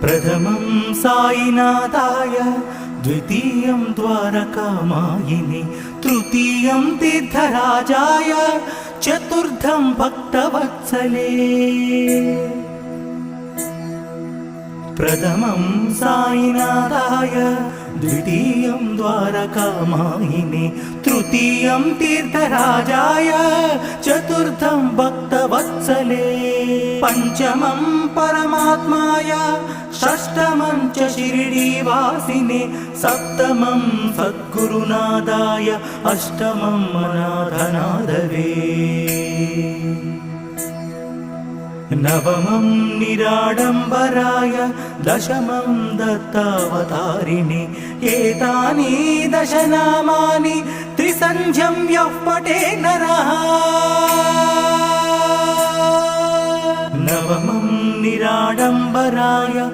प्रथमं साईनाथाय, द्वितीयं द्वारकामायिने, तृतीयं तीर्थराजाय, चतुर्थं भक्तवत्सले। प्रथमं साईनाथाय, द्वितीयं द्वारकामायिने, तृतीयं तीर्थराजाय, चतुर्थं भक्तवत्सले। पंचमं परमात्माय, षष्ठमं च शिरडीवासिने, सप्तमं सद्गुरुनाथाय, अष्टमं अनाथनाथवे। नवमं निराडम्बराय, दशमं दत्तावतारिणे, एतानि दश नामानि त्रिसन्ध्यं यः पठे नरः। नवमं निराडम्बराय।